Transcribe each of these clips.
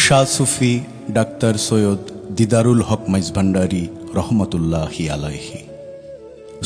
শাহ সুফি doctor Syed Didarul হক মাইজভান্ডারী রহমতুল্লাহি আলাইহি।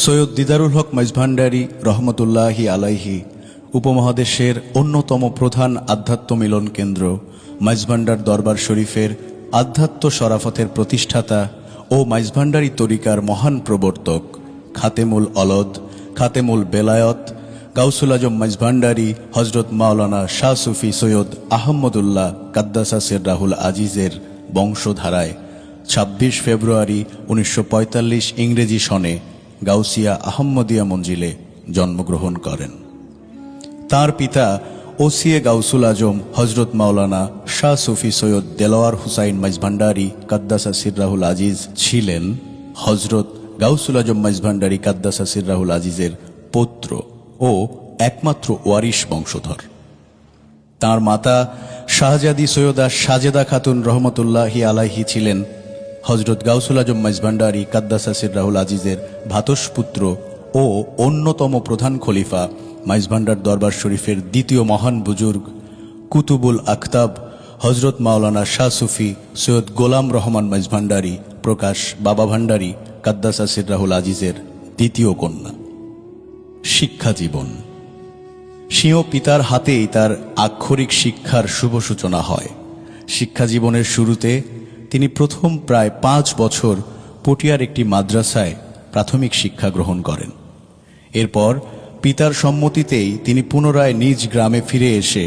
সৈয়দ দিদারুল হক মাইজভান্ডারী রহমতুল্লাহি আলাইহি উপমহাদেশের অন্যতম প্রধান আধ্যাত্ম মিলন কেন্দ্র মাইজভান্ডার দরবার শরীফের আধ্যাত্ম শরাফতের প্রতিষ্ঠাতা ও মাইজভান্ডারী তরিকার মহান প্রবর্তক খাতেমুল অলদ, খাতেমুল বেলায়ত, গাউসুল আজম মাইজভান্ডারী হজরত মাওলানা শাহ সুফি সৈয়দ আহমদুল্লাহ কাদ্দাসা সিররাহুল আজিজের বংশধারায় ২৬ ফেব্রুয়ারি ১৯৪৫ ইংরেজি সনে গাউসিয়া আহমদিয়া মঞ্জিলে জন্মগ্রহণ করেন। তার পিতা ওসিয়ে গাউসুল আজম হজরত মাওলানা শাহ সুফি সৈয়দ দেলোয়ার হুসাইন মাইজভান্ডারী কাদ্দাসা সিররাহুল আজিজ ছিলেন হজরত গাউসুল আজম মাইজভান্ডারী কাদ্দাসা সিররাহুল আজিজের পৌত্র ও একমাত্র ওয়ারিশ বংশধর। তাঁর মাতা শাহজাদি সৈয়দা সাজেদা খাতুন রহমতুল্লাহি আলাইহি ছিলেন হজরত গাউসুল আজম মাইজভান্ডারী কাদ্দাসা সিররাহুল আজিজের ভ্রাতুষ্পুত্র ও অন্যতম প্রধান খলিফা মাইজভান্ডার দরবার শরীফের দ্বিতীয় মহান বুজুর্গ কুতুবুল আখতাব হজরত মাওলানা শাহ সুফি সৈয়দ গোলাম রহমান মাইজভান্ডারী প্রকাশ বাবা ভান্ডারী কাদ্দাসা সিররাহুল আজিজের দ্বিতীয় কন্যা। শিক্ষা জীবন। স্বীয় পিতার হাতেই তার আক্ষরিক শিক্ষার শুভ সূচনা হয়। শিক্ষা জীবনের শুরুতে তিনি প্রথম প্রায় ৫ বছর পটিয়ার একটি মাদ্রাসায় প্রাথমিক শিক্ষা গ্রহণ করেন। এরপর পিতার সম্মতিতেই তিনি পুনরায় নিজ গ্রামে ফিরে এসে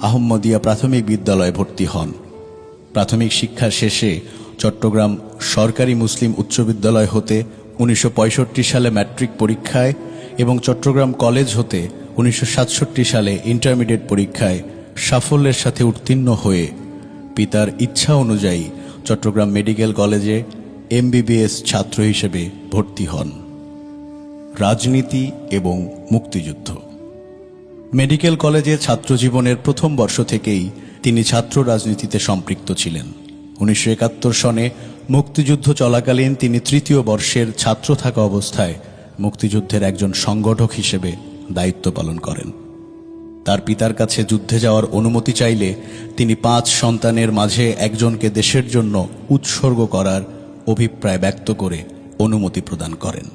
আহমদিয়া প্রাথমিক বিদ্যালয়ে ভর্তি হন। প্রাথমিক শিক্ষা শেষে চট্টগ্রাম সরকারি মুসলিম উচ্চ বিদ্যালয় হতে ১৯৬৫ সালে ম্যাট্রিক পরীক্ষায় এবং চট্টগ্রাম কলেজ হতে ১৯৬৭ সালে ইন্টারমিডিয়েট পরীক্ষায় সাফল্যের সাথে উত্তীর্ণ হয়ে পিতার ইচ্ছা অনুযায়ী চট্টগ্রাম মেডিকেল কলেজে এমবিবিএস ছাত্র হিসেবে ভর্তি হন। রাজনীতি এবং মুক্তিযুদ্ধ। মেডিকেল কলেজের ছাত্রজীবনের প্রথম বর্ষ থেকেই তিনি ছাত্র রাজনীতিতে সম্পৃক্ত ছিলেন। ১৯৭১ সনে মুক্তিযুদ্ধ চলাকালীন তিনি তৃতীয় বর্ষের ছাত্র থাকা অবস্থায় মুক্তিযুদ্ধের একজন সংগঠক হিসেবে দায়িত্ব পালন করেন। তার পিতার কাছে যুদ্ধে যাওয়ার অনুমতি চাইলে তিনি ৫ সন্তানের মাঝে একজনকে দেশের জন্য উৎসর্গ করার অভিপ্রায় ব্যক্ত করে অনুমতি প্রদান করেন।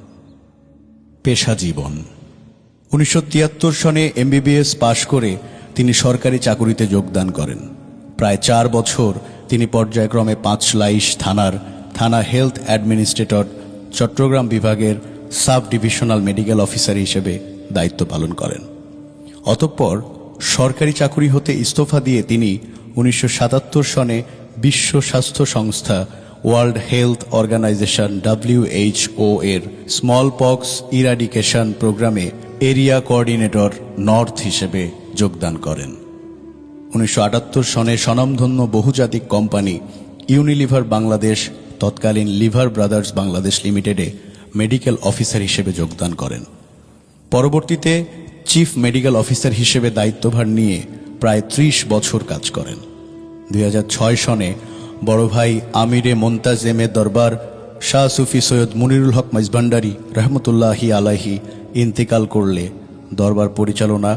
পেশা জীবন। ১৯৭৩ সনে এমবিবিএস পাশ করে তিনি সরকারি চাকুরিতে যোগদান করেন। প্রায় ৪ বছর তিনি পর্যায়ক্রমে পাঁচলাইশ থানা হেলথ অ্যাডমিনিস্ট্রেটর চট্টগ্রাম বিভাগের সাব ডিভিশনাল মেডিকেল অফিসার হিসেবে দায়িত্ব পালন করেন। অতঃপর সরকারি চাকুরি হতে ইস্তফা দিয়ে তিনি ১৯৭৭ সনে বিশ্ব স্বাস্থ্য সংস্থা ওয়ার্ল্ড হেলথ অর্গানাইজেশন WHO এর স্মল পক্স ইরাডিকেশন প্রোগ্রামে এরিয়া কোঅর্ডিনেটর নর্থ হিসেবে যোগদান করেন। ১৯৭৮ সনে স্বনামধন্য বহুজাতিক কোম্পানি ইউনিলিভার বাংলাদেশ তৎকালীন লিভার ব্রাদার্স বাংলাদেশ লিমিটেডে মেডিকেল অফিসার হিসেবে যোগদান করেন। পরবর্তীতে চিফ মেডিকেল অফিসার হিসেবে দায়িত্বভার নিয়ে প্রায় ৩০ বছর কাজ করেন। ২০০৬ সনে বড় ভাই আমিরে মোন্তাজেমে দরবার শাহ সুফি সৈয়দ মুনিরুল হক মাইজভান্ডারী রহমতুল্লাহি আলাইহি ইন্তেকাল করলে দরবার পরিচালনা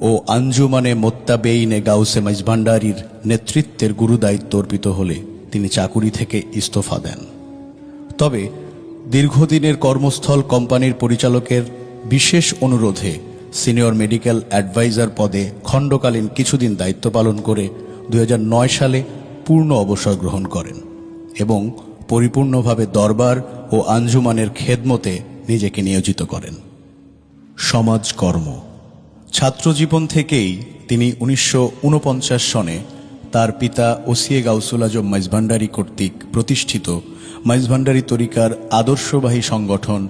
ও আঞ্জুমানে মোত্তাবেইনে গাউসে মাইজভান্ডারীর নেতৃত্বের গুরু দায়িত্ব অর্পিত হলে তিনি চাকুরি থেকে ইস্তফা দেন। তবে দীর্ঘদিনের কর্মস্থল কোম্পানির পরিচালকের বিশেষ অনুরোধে সিনিয়র মেডিকেল অ্যাডভাইজার পদে খণ্ডকালীন কিছুদিন দায়িত্ব পালন করে ২০০৯ সালে পূর্ণ অবসর গ্রহণ করেন এবং পরিপূর্ণভাবে দরবার ও আঞ্জুমানের খেদমতে নিজেকে নিয়োজিত করেন। সমাজকর্ম। ছাত্রজীবন থেকেই তিনি ১৯৪৯ সনে তার পিতা ওসিয়ে গাউসুল আজম মাইজভান্ডারী কর্তৃক প্রতিষ্ঠিত মাইজভান্ডারী তরিকার আদর্শবাহী সংগঠন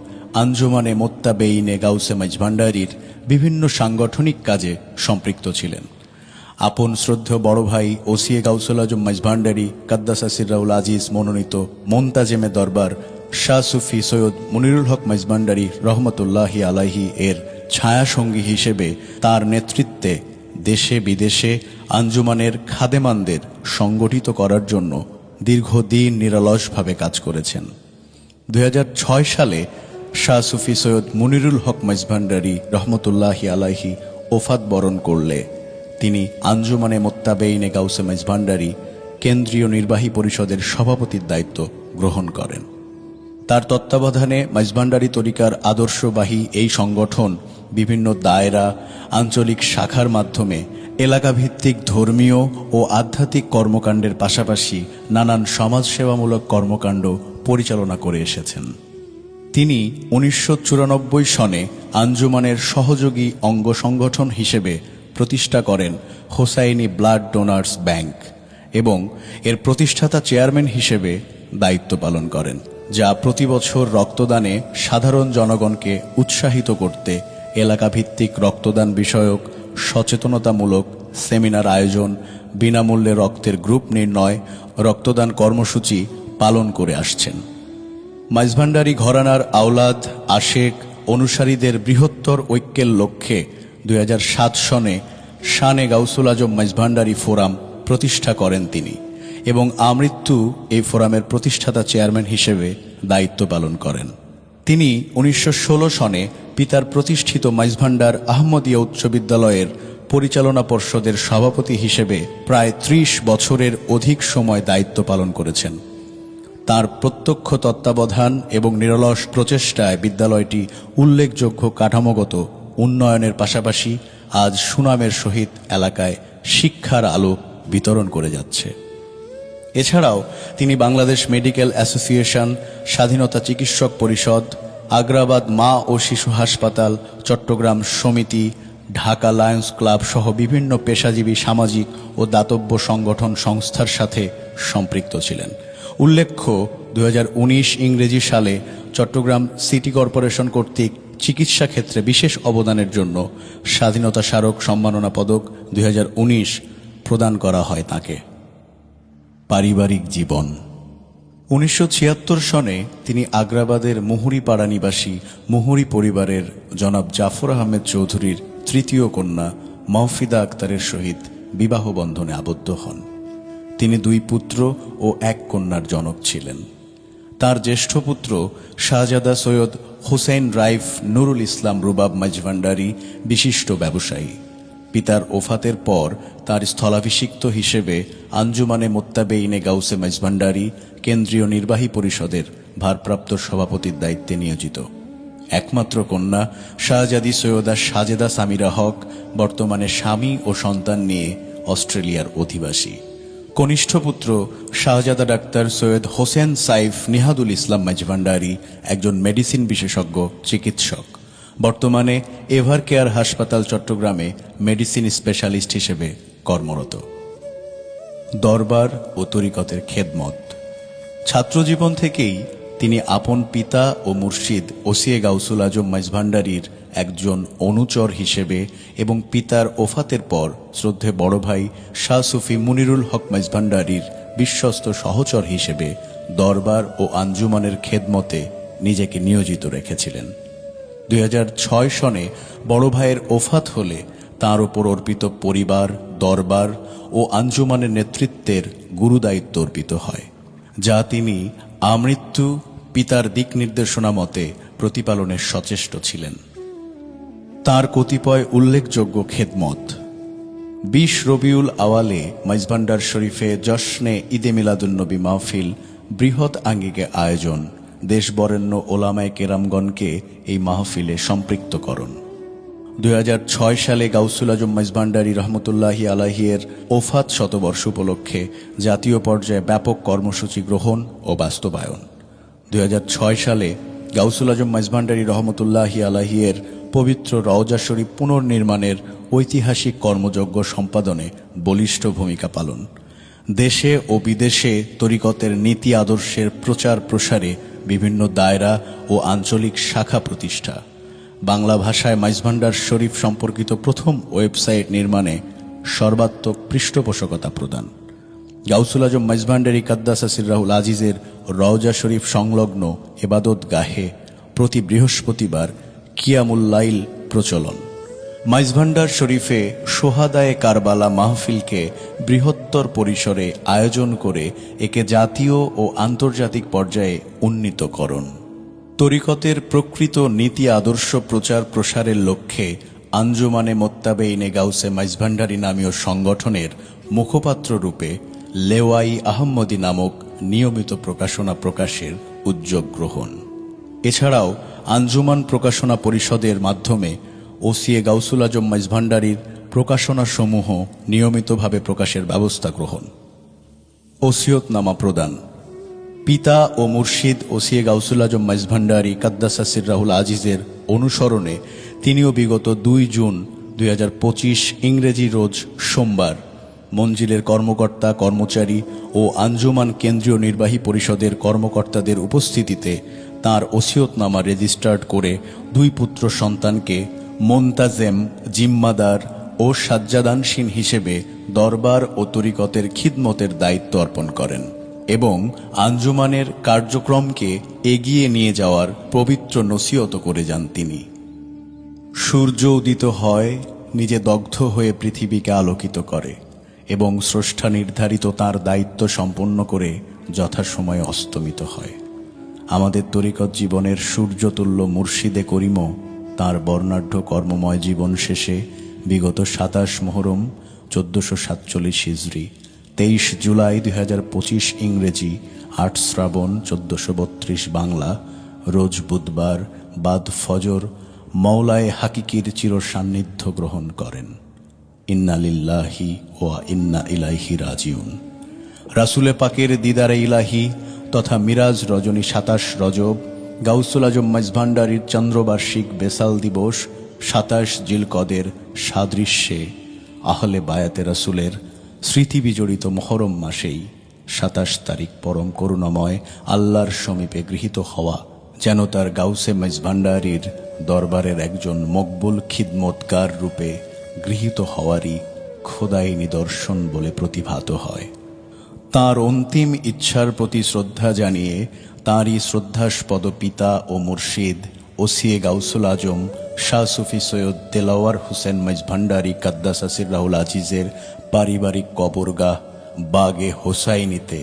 আঞ্জুমানে মোত্তাবেইনে গাউসে মাইজভান্ডারীর বিভিন্ন সাংগঠনিক কাজে সম্পৃক্ত ছিলেন। আপন শ্রদ্ধেয় বড় ভাই ওসিয়ে গাউসুল আজম মাইজভান্ডারী কাদ্দাসা সিররাহুল আজিজ মনোনীত মোন্তাজেমে দরবার শাহ সুফি সৈয়দ মুনিরুল হক মাইজভান্ডারী রহমতুল্লাহি আলাইহি এর ছায়াসঙ্গী হিসেবে তার নেতৃত্বে দেশে বিদেশে আঞ্জুমানের খাদেমানদের সংগঠিত করার জন্য দীর্ঘদিন নিরলসভাবে কাজ করেছেন। ২০০৬ সালে শাহ সুফি সৈয়দ মুনিরুল হক মাইজভান্ডারী রহমতুল্লাহি আলাইহি ওফাত বরণ করলে তিনি আঞ্জুমানে মোত্তাবেইনে গাউসে মাইজভান্ডারী কেন্দ্রীয় নির্বাহী পরিষদের সভাপতির দায়িত্ব গ্রহণ করেন। তার তত্ত্বাবধানে মাইজভান্ডারী তরিকার আদর্শবাহী এই সংগঠন বিভিন্ন দায়রা, আঞ্চলিক শাখার মাধ্যমে এলাকাভিত্তিক ধর্মীয় ও আধ্যাত্মিক কর্মকাণ্ডের পাশাপাশি নানান সমাজসেবামূলক কর্মকাণ্ড পরিচালনা করে এসেছেন। তিনি 1994 সনে আঞ্জুমানের সহযোগী অঙ্গ সংগঠন হিসেবে প্রতিষ্ঠা করেন হোসাইনি ব্লাড ডোনার্স ব্যাংক এবং এর প্রতিষ্ঠাতা চেয়ারম্যান হিসেবে দায়িত্ব পালন করেন, যা প্রতি বছর রক্তদানে সাধারণ জনগণকে উৎসাহিত করতে এলাকাভিত্তিক রক্তদান বিষয়ক সচেতনতামূলক সেমিনার আয়োজন, বিনামূল্যে রক্তের গ্রুপ নির্ণয়, রক্তদান কর্মসূচি পালন করে আসছেন। মাইজভান্ডারী ঘরানার আওলাদ, আশেক, অনুসারীদের বৃহত্তর ঐক্যের লক্ষ্যে 2007 সনে শানে গাউসুল আজম মাইজভান্ডারী ফোরাম প্রতিষ্ঠা করেন তিনি এবং আমৃত্যু এই ফোরামের প্রতিষ্ঠাতা চেয়ারম্যান হিসেবে দায়িত্ব পালন করেন। তিনি 1916 সনে পিতার প্রতিষ্ঠিত মাইজভান্ডার আহমদিয়া উচ্চ বিদ্যালয়ের পরিচালনা পর্ষদের সভাপতি হিসেবে প্রায় 30 বছরের অধিক সময় দায়িত্ব পালন করেছেন। তার প্রত্যক্ষ তত্ত্বাবধান এবং নিরলস প্রচেষ্টায় বিদ্যালয়টি উল্লেখযোগ্য কাঠামোগত উন্নয়নের পাশাপাশি আজ সুনামের সহিত এলাকায় শিক্ষার আলো বিতরণ করে যাচ্ছে। এছাড়াও তিনি বাংলাদেশ মেডিকেল অ্যাসোসিয়েশন, স্বাধীনতা চিকিৎসক পরিষদ, আগ্রাবাদ মা ও শিশু হাসপাতাল, চট্টগ্রাম সমিতি, ঢাকা লায়ন্স ক্লাব সহ বিভিন্ন পেশাজীবী সামাজিক ও দাতব্য সংগঠন সংস্থার সাথে সম্পৃক্ত ছিলেন। উল্লেখ্য, 2019 ইংরেজি সালে চট্টগ্রাম সিটি কর্পোরেশন কর্তৃক চিকিৎসা ক্ষেত্রে বিশেষ অবদানের জন্য স্বাধীনতা স্মারক সম্মাননা পদক 2019 প্রদান করা হয় তাঁকে। পারিবারিক জীবন। 1976 সনে তিনি আগ্রাবাদের মুহুরীপাড়া নিবাসী মুহুরী পরিবারের জনাব জাফর আহমেদ চৌধুরীর তৃতীয় কন্যা মাহফিদা আক্তারের সহিত বিবাহ বন্ধনে আবদ্ধ হন। তিনি 2 পুত্র ও 1 কন্যার জনক ছিলেন। তার জ্যেষ্ঠ পুত্র শাহজাদা সৈয়দ হুসেইন রাইফ নুরুল ইসলাম রুবাব মাইজভান্ডারী বিশিষ্ট ব্যবসায়ী। পিতার ওফাতের পর তার স্থলাভিষিক্ত হিসেবে আঞ্জুমানে মোত্তাবেইনে গাউসে মাইজভান্ডারী কেন্দ্রীয় নির্বাহী পরিষদের ভারপ্রাপ্ত সভাপতির দায়িত্বে নিয়োজিত। একমাত্র কন্যা শাহজাদি সৈয়দা সাজেদা সামিরা হক বর্তমানে স্বামী ও সন্তান নিয়ে অস্ট্রেলিয়ার অধিবাসী। কনিষ্ঠ পুত্র শাহজাদা ডাক্তার সৈয়দ হোসেন সাইফ নিহাদুল ইসলাম মাইজভান্ডারী একজন মেডিসিন বিশেষজ্ঞ চিকিৎসক, বর্তমানে এভার কেয়ার হাসপাতাল চট্টগ্রামে মেডিসিন স্পেশালিস্ট হিসেবে কর্মরত। দরবার ও তরিকতের খেদমত। ছাত্রজীবন থেকেই তিনি আপন পিতা ও মুর্শিদ ওসিয়ে গাউসুল আজম মাইজভান্ডারীর একজন অনুচর হিসেবে এবং পিতার ওফাতের পর শ্রদ্ধে বড় ভাই শাহ সুফি মুনিরুল হক মাইজভান্ডারীর বিশ্বস্ত সহচর হিসেবে দরবার ও আঞ্জুমানের খেদমতে নিজেকে নিয়োজিত রেখেছিলেন। 2006 সনে বড় ভাইয়ের ওফাত হলে তাঁর ওপর অর্পিত পরিবার, দরবার ও আঞ্জুমানের নেতৃত্বের গুরুদায়িত্ব অর্পিত হয়, যা তিনি আমৃত্যু পিতার দিক নির্দেশনা মতে প্রতিপালনের সচেষ্ট ছিলেন। তার কতিপয় উল্লেখযোগ্য খেদমত। 20 রবিউল আওয়ালে মাইজভান্ডার শরীফে জশ্নে ঈদে মিলাদুন্নবী মাহফিল বৃহৎ আঙ্গিকে আয়োজন, দেশ বরেণ্য ওলামায়ে কেরামগণকে এই মাহফিলে সম্পৃক্তকরণ। 2006 সালে গাউসুল আজম মাইজভান্ডারী রহমতুল্লাহি আলাইহির ওফাত শতবর্ষ উপলক্ষে জাতীয় পর্যায়ে ব্যাপক কর্মসূচি গ্রহণ ও বাস্তবায়ন। 2006 সালে গাউসুল আজম মাইজভান্ডারী রহমতুল্লাহি আলাইহির পবিত্র রওজা শরীফ পুনর্নির্মাণের ঐতিহাসিক কর্মযজ্ঞ সম্পাদনে বলিষ্ঠ ভূমিকা পালন। দেশে ও বিদেশে তরিকতের নীতি আদর্শের প্রচার প্রসারে বিভিন্ন দায়রা ও আঞ্চলিক শাখা প্রতিষ্ঠা। বাংলা ভাষায় মাইজভান্ডার শরীফ সম্পর্কিত প্রথম ওয়েবসাইট নির্মাণে সর্বাত্মক পৃষ্ঠপোষকতা প্রদান। গাউসুল আজম মাইজভান্ডারী কাদ্দাসা সিররাহুল আজিজের রওজা শরীফ সংলগ্ন এবাদত গাহে প্রতি বৃহস্পতিবার কিয়ামুল লাইল প্রচলন। মাইজভান্ডার শরীফে সোহাদায়ে কারবালা মাহফিলকে বৃহত্তর পরিসরে আয়োজন করে একে জাতীয় ও আন্তর্জাতিক পর্যায়ে উন্নীতকরণ। তরিকতের প্রকৃত নীতি আদর্শ প্রচার প্রসারের লক্ষ্যে আঞ্জুমানে মোত্তাবেইনে গাউসে মাইজভান্ডারী নামীয় সংগঠনের মুখপাত্র রূপে লেওয়াই আহম্মদী নামক নিয়মিত প্রকাশনা প্রকাশের উদ্যোগ গ্রহণ। এছাড়াও আঞ্জুমান প্রকাশনা পরিষদের মাধ্যমে ওসিয়ে গাউসুল আজম মাইজভান্ডারীর প্রকাশনাসমূহ নিয়মিতভাবে প্রকাশের ব্যবস্থা গ্রহণ। ওসিয়তনামা প্রদান। পিতা ও মুর্শিদ ওসিয়ে গাউসুল আজম মাইজভান্ডারী কাদ্দাসা সিররাহুল আজিজের অনুসরণে তিনিও বিগত 2 জুন 2025 ইংরেজি রোজ সোমবার মঞ্জিলের কর্মকর্তা কর্মচারী ও আঞ্জুমান কেন্দ্রীয় নির্বাহী পরিষদের কর্মকর্তাদের উপস্থিতিতে তাঁর ওসিয়তনামা রেজিস্টার্ড করে 2 পুত্র সন্তানকে মোন্তাজেম, জিম্মাদার ও সাজ্জাদানশীন হিসেবে দরবার ও তরিকতের খিদমতের দায়িত্ব অর্পণ করেন এবং আঞ্জুমানের কার্যক্রমকে এগিয়ে নিয়ে যাওয়ার পবিত্র নসিহত করে যান তিনি। সূর্য উদিত হয়, নিজে দগ্ধ হয়ে পৃথিবীকে আলোকিত করে এবং স্রষ্টা নির্ধারিত তার দায়িত্ব সম্পন্ন করে যথাসময়ে অস্তমিত হয়। আমাদের তরিকত জীবনের সূর্যতুল্য মুর্শিদে করিমও তাঁর বর্ণাঢ্য কর্মময় জীবন শেষে বিগত 27 মুহররম 1447 হিজরি, 23 জুলাই 2025 ইংরেজি, 8 শ্রাবণ 1432 বাংলা রোজ বুধবার বাদ ফজর মওলায়ে হাকিকির চির সান্নিধ্য গ্রহণ করেন। ইন্না লিল্লাহি ওয়া ইন্না ইলাইহি রাজিউন। রাসূলে পাকের দিদারে ইলাহি তথা মিরাজ রজনী 27 রজব, গাউসুল আজম মাইজভান্ডারীর চন্দ্রবার্ষিক বেসাল দিবস 27 জিলকদের সাদৃশ্যে আহলে বায়াতে রাসূলের স্মৃতি বিজড়িত মুহররম মাসেই 27 তারিখ পরম করুণাময় আল্লাহর সমীপে গৃহীত হওয়া যেন তার গাউসে মাইজভান্ডারীর দরবারের একজন মকবুল খিদমতগার রূপে গৃহীত হওয়ারই খোদাই নিদর্শন বলে প্রতিভাত হয়। তাঁর অন্তিম ইচ্ছার প্রতি শ্রদ্ধা জানিয়ে তাঁরই শ্রদ্ধাস্পদ পিতা ও মুর্শিদ ওসিয়ে গাউসুল আজম শাহ সুফি সৈয়দ দেলাওয়ার হোসেন মাইজভান্ডারী কাদ্দাসা সিররাহুল আজিজের পারিবারিক কবরগাহ বাগে হোসাইনিতে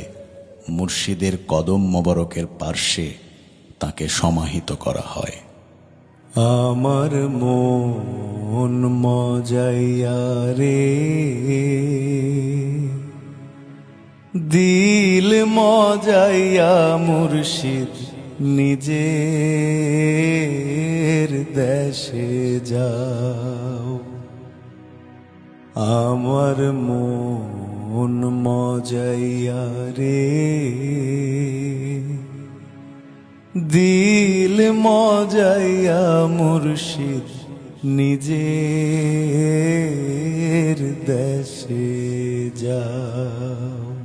মুর্শিদের কদম মোবারকের পার্শ্বে তাকে সমাহিত করা হয়। আমার মন মজাইয়া রে, দিল মজাইয়া মুর্শিদ নিজের দেশে যাও। আমার মন মজাইয়া রে, দিল মজাইয়া মুর্শিদ নিজের দেশে যাও।